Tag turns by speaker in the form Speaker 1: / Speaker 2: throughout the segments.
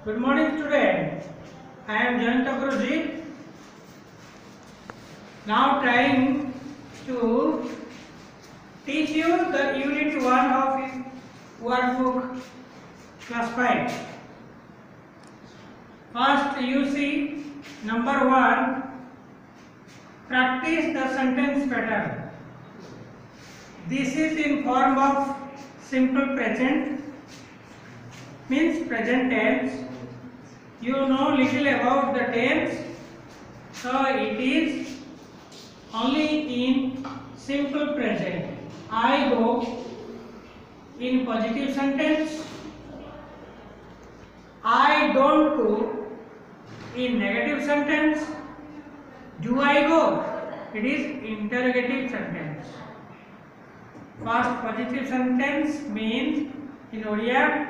Speaker 1: Good morning, student. I am Jayanta Guruji. Now trying to teach you the unit 1 of workbook class 5. First, you see number 1. Practice the sentence pattern. This is in form of simple present, means present tense. You know little about the tense, so it is only in simple present. I go in positive sentence. I don't go in negative sentence. Do I go? It is interrogative sentence. First positive sentence means in Odia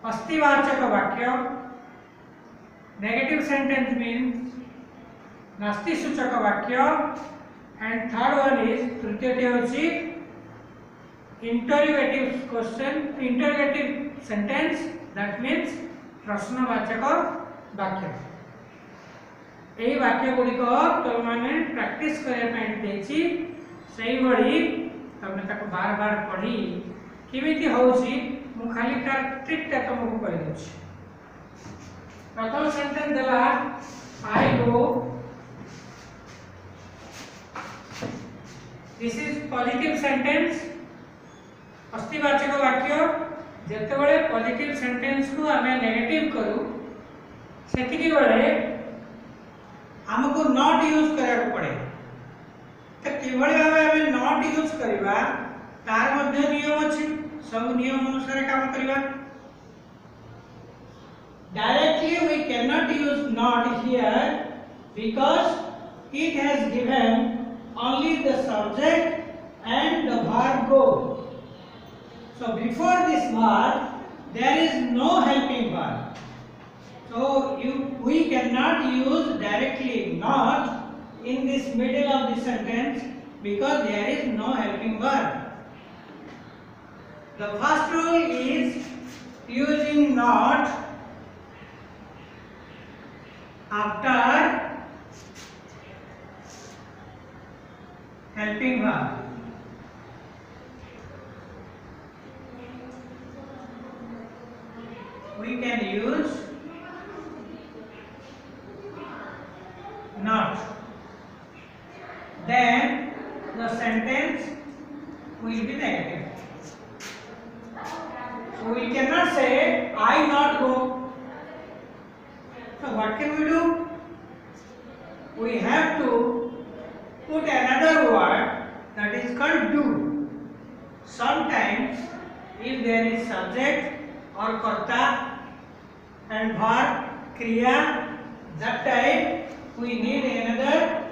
Speaker 1: अस्तिवाचक वाक्य. Negative sentence means नास्ति सूचक वाक्य. And third one is तृतीयटी होची interrogative question, interrogative sentence, that means प्रश्नवाचक वाक्य. एई वाक्य गुड़िक तुम मैंने प्रैक्टिस करने देछि सही भली तुमने ताको बार बार पढ़ी केमिति होउची मु खाली तार ट्रिकटा तुमको कहि देछि. प्रथम सेंटेंस देला आई गो. दिस इज पॉजिटिव सेंटेंस, अस्तिवाचक वाक्य. जेतेबेले पॉजिटिव सेंटेंस को हमें नेगेटिव करू सेतिकी बेले हमको नॉट यूज करा पड़े. तो किभଳି भाबे हमें नॉट यूज करबा तार मध्य नियम अछि. सब नियम अनुसार काम करबा. Directly we cannot use not here because it has given only the subject and the verb go. So before this verb there is no helping verb. So we cannot use directly not in this middle of the sentence because there is no helping verb. The first rule is using not after helping verb. We can use not. Then the sentence will be negative. So we cannot say I not go. So what can we do? We have to put another word that is called do. Sometimes if there is subject or karta and verb kriya, that time we need another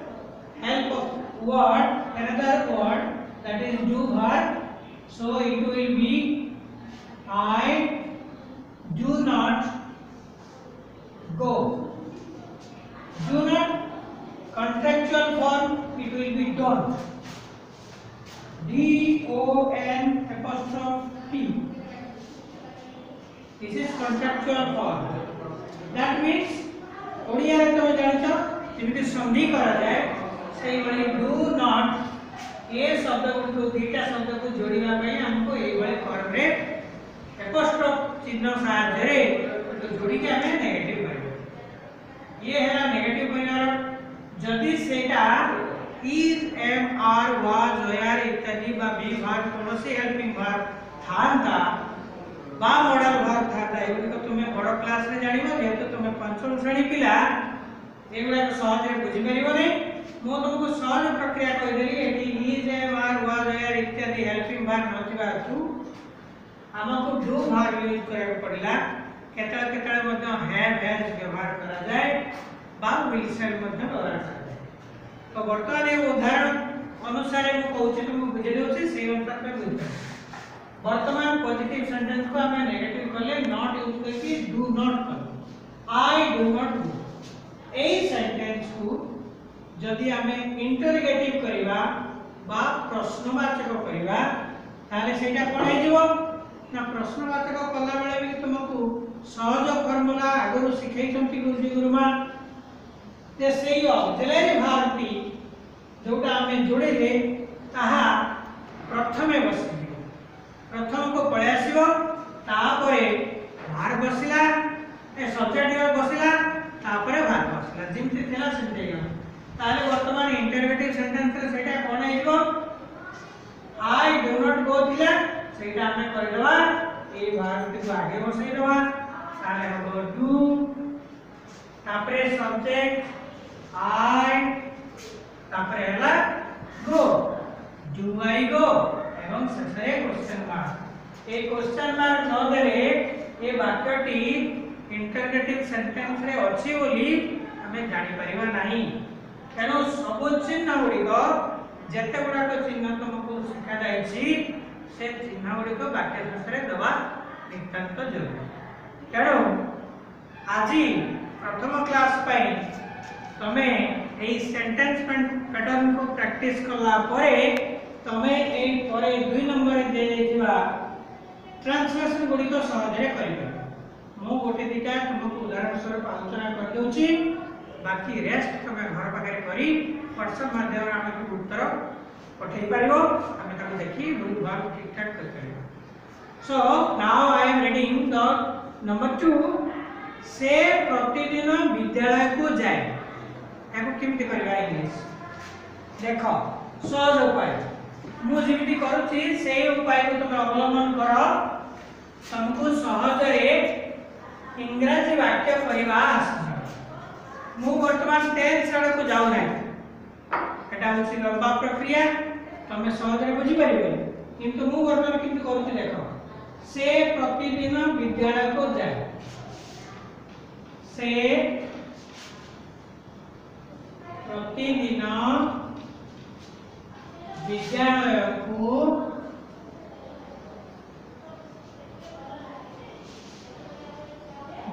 Speaker 1: help of word, another word that is do verb. So it will be I do not go. Do not contractual form, it will be don't. D-O-N apostrophe T. This is contractual form. That means Odia रे तुम जानछो जेमिति संधि करा जाए सेही भली do not ए शब्द को दुईटा शब्द को जोड़िबा पई हमको एई भली फॉर्म रे एपोस्ट्रोफ चिन्ह सहायता रे तो जोड़ी के हमें नेगेटिव करबो. ये है नेगेटिव परिवार. जदि सेटा is am are was were इत्यादि बा बी वर्ब कोनोसी हेल्पिंग वर्ब थांता बा मॉडल वर्ब थांता एगुडी को तुमे बड़ क्लास रे जानिबो जेहेतु तुमे पंचम श्रेणी पिला एगुडा को सहज रे बुझी परिबो नै. मो तुमको सहज प्रक्रिया कहि देली. एटी is am are was were इत्यादि हेल्पिंग वर्ब नथिबा थु हमको डू वर्ब यूज करे पड़िला. केतळ केतळ मध्ये हैव हैज व्यवहार करा जाए बा विल सेड मध्ये व्यवहार करा जाए. तो वर्तमान ए उदाहरण अनुसार मु कहूची तुम बुझे देउची सेही अनुसार में बुझ. वर्तमान पॉजिटिव सेंटेंस को हमें नेगेटिव करले नॉट यूज करके डू नॉट कर. I do not do. AE sentence को जदि हमें इंटरोगेटिव करिवा बा प्रश्नवाचक करिवा ताले सेटा कोन हे जीवो ना प्रश्नवाचक कला बेले भी तुमको सहज फॉर्मूला आगु शिखैछंती गुरुजी गुरुमा जे सेई ऑक्सिलरी वर्ब टी जोटा हमें जोड़े ताहा प्रथमे बसिबो प्रथम को पळे आसीबो तापरे भार बसिला ए सब्जेक्ट बसिला तापरे भार बसिला जिमति थिला सेमति गला ताले वर्तमान इंटरोगेटिव सेंटेंस रे सेटा कोन आइबो आई डू नॉट गो थिला सेटा हमें कर देबा ए भार टी को आगे बसई देबा ताले हबो डू तापरे सब्जेक्ट आई तापरे हला गो डू आई गो एवं शेषे क्वेश्चन मार्क ए क्वेश्चन मार्क न देले ए वाक्यटी इंटरोगेटिव सेंटेंस रे अछि बोली हमें जानि परिबा नाही तेनो सब चिन्ह गुड़िक जेते गुड़ाक चिन्ह तुमको शिखा जाइछि से चिन्ह गुड़िक वाक्य शेष रे देबा नितांत जरूरी तेनो आज प्रथम क्लास पई तमे ए सेंटेंस पैटर्न को प्रैक्टिस करला परे तमे ए परे 2 नंबर दे जेथिबा ट्रांसलेशन गुडी तो सहज रे करिबे मो गोटे दिटा तुमको उदाहरण स्वरूप आलोचना कर देउची बाकी रेस्ट तमे घर पाखे करी व्हाट्सएप माध्यम रे हम उत्तर पठेई पारिबो हम ताको देखि बहुत भाग ठीक ठाक कर करिबो so now I am reading the number 2 से प्रतिदिन विद्यालय को जाए एको केमति करबा इंग्लिश देखो सहज उपाय मु जेमिति करूची सेही उपाय को तुम अवलंबन करो तुमको सहज रे इंग्रजी वाक्य कहबा आसी मु वर्तमान 10 सड़क को जाऊ नै एटा होची लंबा प्रक्रिया तुम सहज रे बुझी परिबे किंतु मु वर्तमान किंतु करूची देखो से प्रतिदिन विद्यालय को जाए से प्रतिदिन विद्यालय को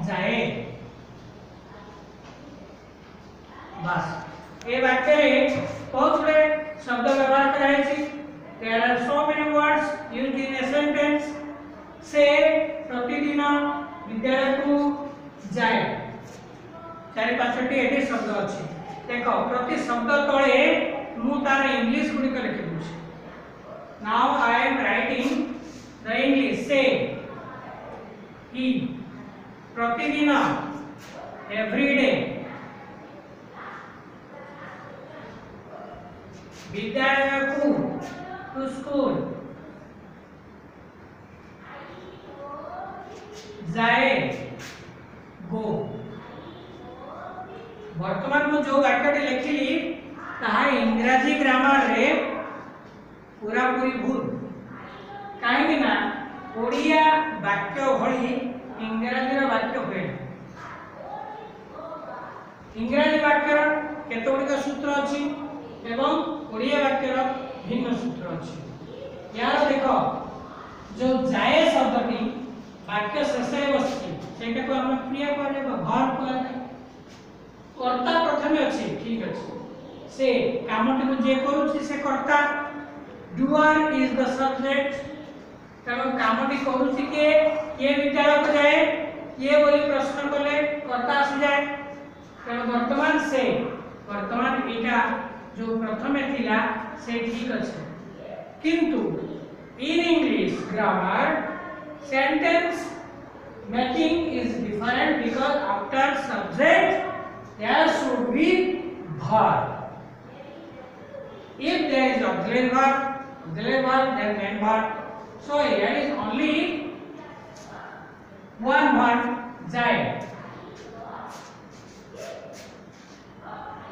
Speaker 1: जाए बस ए वाक्य रे बहुत बड़े शब्द व्यवहार कराई छी there are so many words used in a sentence से प्रतिदिन विद्यालय को जाए चारि पांचटी एटी शब्द अछि देखो प्रति शब्द तळे मु तार इंग्लिश गुडी के लिखि दूची now I am writing the English से ही प्रतिदिन एवरी डे विद्यालय को टू स्कूल जाए गो वर्तमान मु जो वाक्यटी लिखिली ताहा इंग्रजी ग्रामर रे पूरा पूरी भूल काहे ना ओडिया वाक्य भली इंग्रजी रो वाक्य होय इंग्रजी वाक्य केतोडी का सूत्र अछि एवं ओडिया वाक्य रो भिन्न सूत्र अछि यार देखो जो जाए शब्दटी वाक्य शेषे बसछि सेटा को हम क्रिया करले वर्ब कहले कर्ता प्रथमे अछि ठीक अछि से कामटी को जे करूछि से कर्ता डूअर इज द सब्जेक्ट तब कामटी करूछि के ये विद्यालय को जाए ये बोली प्रश्न कले कर्ता आसी जाए तब वर्तमान से वर्तमान एटा जो प्रथमे थिला से ठीक अछि किंतु in English grammar sentence making is different because after subject there should be verb. If there is auxiliary verb, then main verb. So here is only one verb, jaye.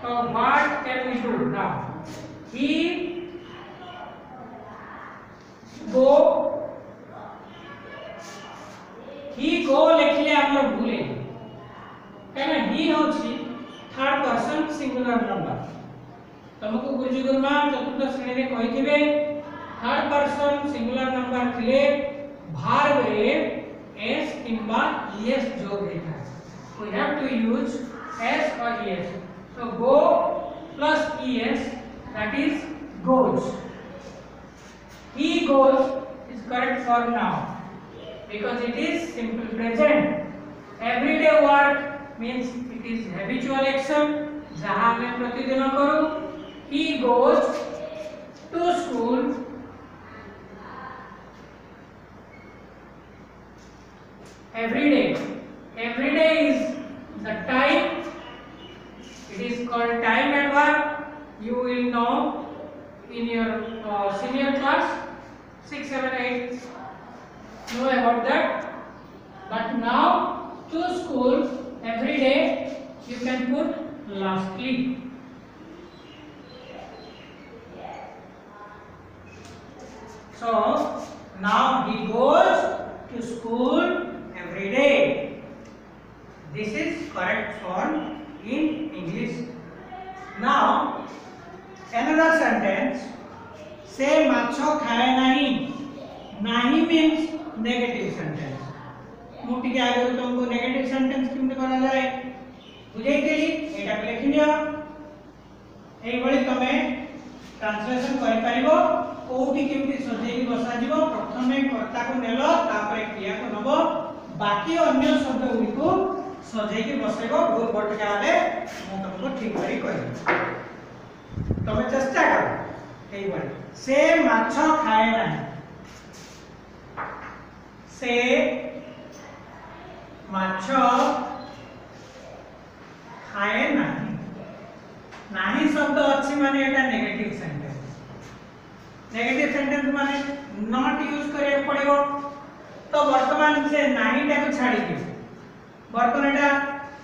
Speaker 1: So what can we do now? He go लिखले हम लोग भूले कहना ही होची third person singular number तुमको गुरुजी गुरुमा चतुर्थ श्रेणी रे कहिथिबे थर्ड पर्सन सिंगुलर नंबर थिले भार्ब रे एस किंबा ईएस जोड़ देता we have to use S और ES so go plus es that is goes he goes is correct for now because it is simple present means it is habitual action जहाँ हमें प्रतिदिन करूँ. He goes to school every day. Every day is the time. It is called time adverb. You will know in your senior class 6, 7, 8 know about that. But now to school every day you can put lastly. So now he goes to school every day. This is correct form in English. Now another sentence. से माछो खाए नहीं. नहीं means negative sentence. मुटी के आगे तुमको negative sentence किमते करा जाए बुझे केली एटा पे लिखि दियो. एई बळी तमे ट्रांसलेशन करि परिबो. कोठी केमती सजेई बसा जीवो. प्रथमे कर्ता को नेलो तापरे क्रिया को नबो. बाकी अन्य शब्द गुडी को सजेई के बसेबो. भूल भटका आले मु तुमको ठीक करी कहबी. तमे चेष्टा करो. एई बळी से माछो खाए नहीं. से माछो खाए नहीं. नहीं शब्द अच्छी माने एटा नेगेटिव सेंटेंस. नेगेटिव सेंटेंस माने नॉट यूज करे पड़िबो. तो वर्तमान से नहीं टा को छाड़ी दे. वर्तमान एटा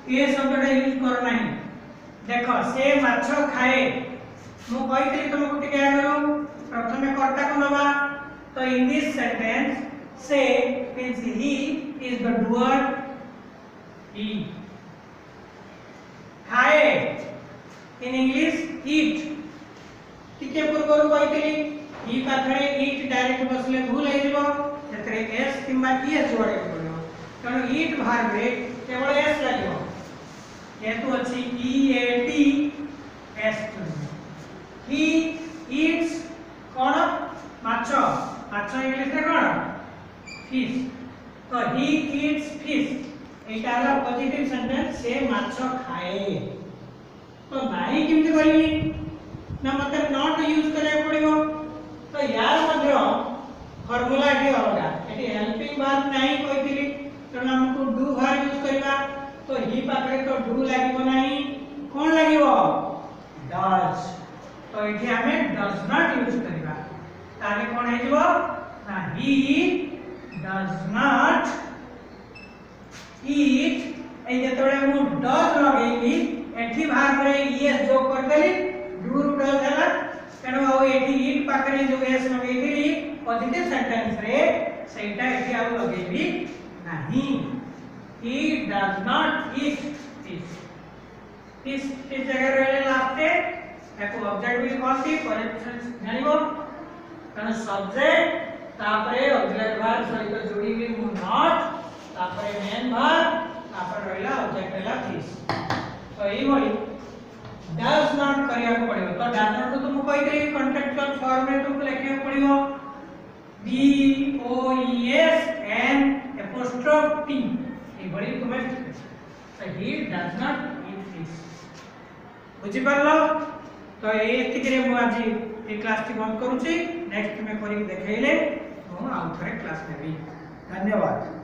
Speaker 1: ये शब्दटा यूज करो नहीं. देखो से माछो खाए मु कहितली तुमको टिके आगरो प्रथमे कर्ता को नबा. तो इन दिस सेंटेंस से means he is the doer. He खाए in English eat. टिके पूर्वरु कहितली ही पाखरे eat डायरेक्ट बसले भूल हे जिवो. सेतरे s किंबा es जोड़े पड़ियो. कारण eat भाग रे केवल s लागिवो. जेतु अछि e a t s. He eats कोन माछो. माछो इंग्लिश रे कोन फिश. तो he eats fish. एटा रा पॉजिटिव सेंटेंस से माछो खाए. तो नाही किमति करबी ना मते नॉट यूज करे पड़िबो. तो यार मध्य फार्मूला टी अलगा. एटी हेल्पिंग वर्ब नाही कहितली तो हमको डू वर्ब यूज करबा. तो ही पाखरे तो डू लागिबो नाही. कोन लागिबो डज. तो एठी हमें डज नॉट यूज करबा. ताले कोन हे जिवो ना ही डज नॉट eat. ए जेतोळे मु डज लगेली एठी भाग रे yes जोग कर देली. डू रु डज हला. तेनो आ एठी eat पाखरे जो yes लगेली पॉजिटिव सेंटेंस रे सेटा एठी आ लगेली नाही. he does not eat fish. fish इस जगह रे लास्टे एको ऑब्जेक्ट भी कोनती पॉजिटिव जानिबो. कारण सब्जेक्ट तापरे ऑब्जेक्ट वर्ब सहित जोड़ी भी मु नॉट तापरे मेन वर्ब तापर रहला ऑब्जेक्ट रहला फिश. तो एई भली डज नॉट करिया को पड़िबो. तो डज नॉट को तुम कहितली कॉन्टेक्चुअल फॉर्म में तुमको लिखिया पड़िबो d o e s n apostrophe t. एई भली तुमे तो he does not eat fish. बुझि परलो. तो एतिक रे मु आज ए क्लास टी बंद करूची. नेक्स्ट में करी देखाइले मु आउट क्लास नेबी. धन्यवाद.